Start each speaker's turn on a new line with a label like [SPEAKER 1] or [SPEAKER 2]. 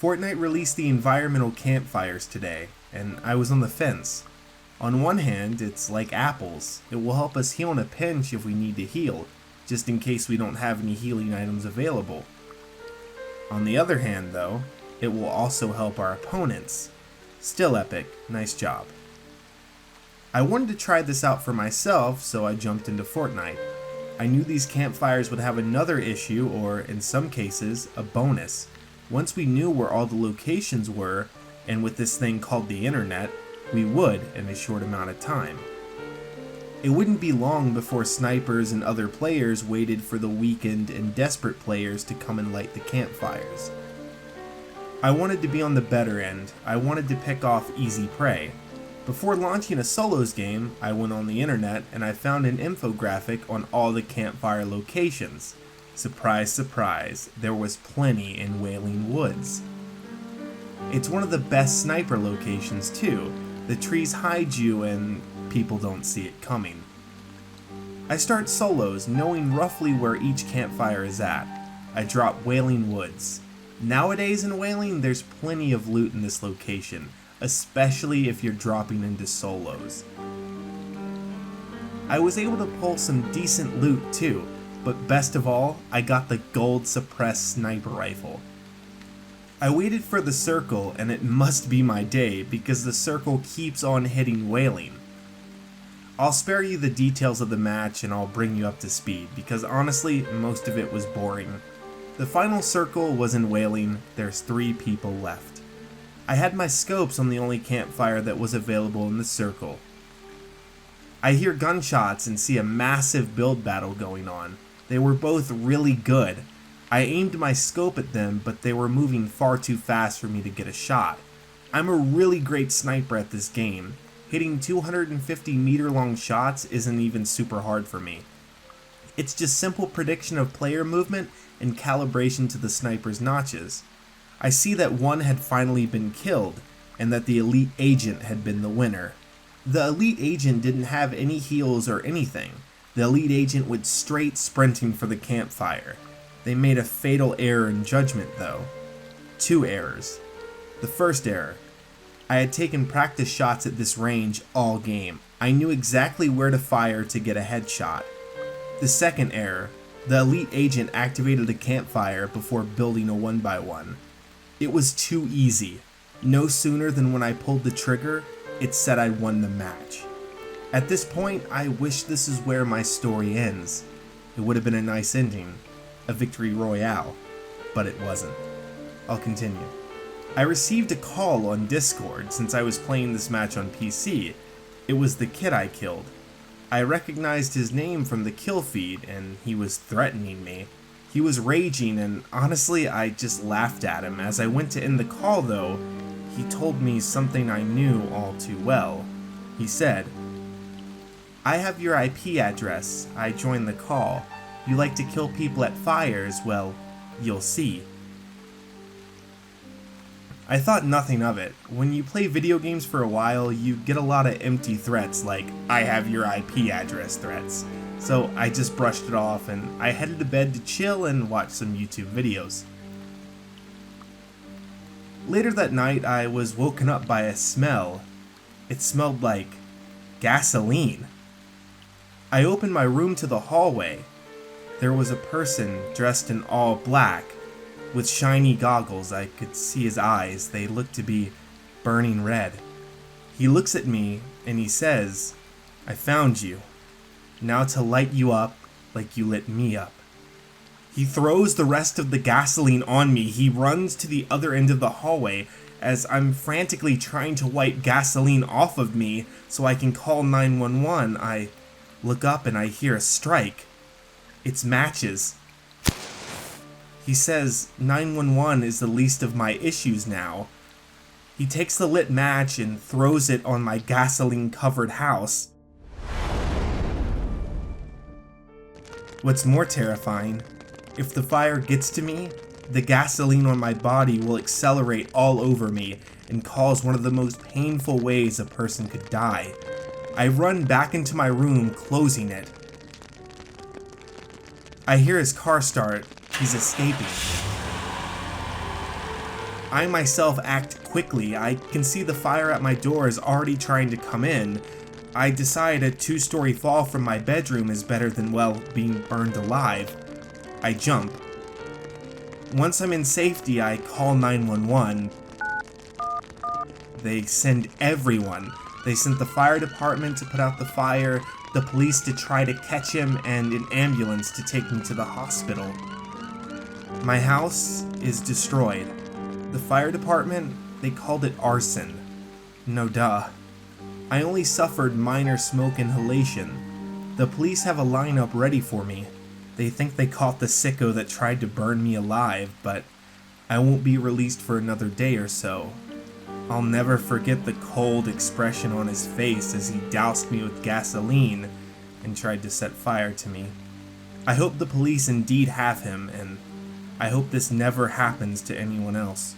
[SPEAKER 1] Fortnite released the environmental campfires today, and I was on the fence. On one hand, it's like apples. It will help us heal in a pinch if we need to heal, just in case we don't have any healing items available. On the other hand, though, it will also help our opponents. Still epic, nice job. I wanted to try this out for myself, so I jumped into Fortnite. I knew these campfires would have another issue, or in some cases, a bonus. Once we knew where all the locations were, and with this thing called the internet, we would in a short amount of time. It wouldn't be long before snipers and other players waited for the weakened and desperate players to come and light the campfires. I wanted to be on the better end. I wanted to pick off easy prey. Before launching a solos game, I went on the internet and I found an infographic on all the campfire locations. Surprise, surprise, there was plenty in Wailing Woods. It's one of the best sniper locations too. The trees hide you and people don't see it coming. I start solos knowing roughly where each campfire is at. I drop Wailing Woods. Nowadays in Wailing, there's plenty of loot in this location, especially if you're dropping into solos. I was able to pull some decent loot too. But best of all, I got the gold suppressed sniper rifle. I waited for the circle, and it must be my day because the circle keeps on hitting Wailing. I'll spare you the details of the match and I'll bring you up to speed because honestly, most of it was boring. The final circle was in Wailing, there's 3 people left. I had my scopes on the only campfire that was available in the circle. I hear gunshots and see a massive build battle going on. They were both really good. I aimed my scope at them, but they were moving far too fast for me to get a shot. I'm a really great sniper at this game. Hitting 250 meter long shots isn't even super hard for me. It's just simple prediction of player movement and calibration to the sniper's notches. I see that one had finally been killed, and that the elite agent had been the winner. The elite agent didn't have any heals or anything. The elite agent went straight sprinting for the campfire. They made a fatal error in judgment though. 2 errors. The first error. I had taken practice shots at this range all game. I knew exactly where to fire to get a headshot. The second error. The elite agent activated a campfire before building a 1x1. It was too easy. No sooner than when I pulled the trigger, it said I'd won the match. At this point, I wish this is where my story ends. It would have been a nice ending, a victory royale, but it wasn't. I'll continue. I received a call on Discord since I was playing this match on PC. It was the kid I killed. I recognized his name from the kill feed and he was threatening me. He was raging and honestly I just laughed at him. As I went to end the call though, he told me something I knew all too well. He said, "I have your IP address. I joined the call. You like to kill people at fires? Well, you'll see." I thought nothing of it. When you play video games for a while, you get a lot of empty threats like, "I have your IP address" threats. So I just brushed it off and I headed to bed to chill and watch some YouTube videos. Later that night, I was woken up by a smell. It smelled like gasoline. I opened my room to the hallway. There was a person dressed in all black, with shiny goggles. I could see his eyes. They looked to be burning red. He looks at me and he says, "I found you. Now to light you up like you lit me up." He throws the rest of the gasoline on me. He runs to the other end of the hallway as I'm frantically trying to wipe gasoline off of me so I can call 911. I look up and I hear a strike. It's matches. He says 911 is the least of my issues now. He takes the lit match and throws it on my gasoline-covered house. What's more terrifying, if the fire gets to me, the gasoline on my body will accelerate all over me, and cause one of the most painful ways a person could die. I run back into my room, closing it. I hear his car start. He's escaping. I myself act quickly. I can see the fire at my door is already trying to come in. I decide a 2-story fall from my bedroom is better than, well, being burned alive. I jump. Once I'm in safety, I call 911. They send everyone. They sent the fire department to put out the fire, the police to try to catch him, and an ambulance to take me to the hospital. My house is destroyed. The fire department, they called it arson. No duh. I only suffered minor smoke inhalation. The police have a lineup ready for me. They think they caught the sicko that tried to burn me alive, but I won't be released for another day or so. I'll never forget the cold expression on his face as he doused me with gasoline and tried to set fire to me. I hope the police indeed have him, and I hope this never happens to anyone else.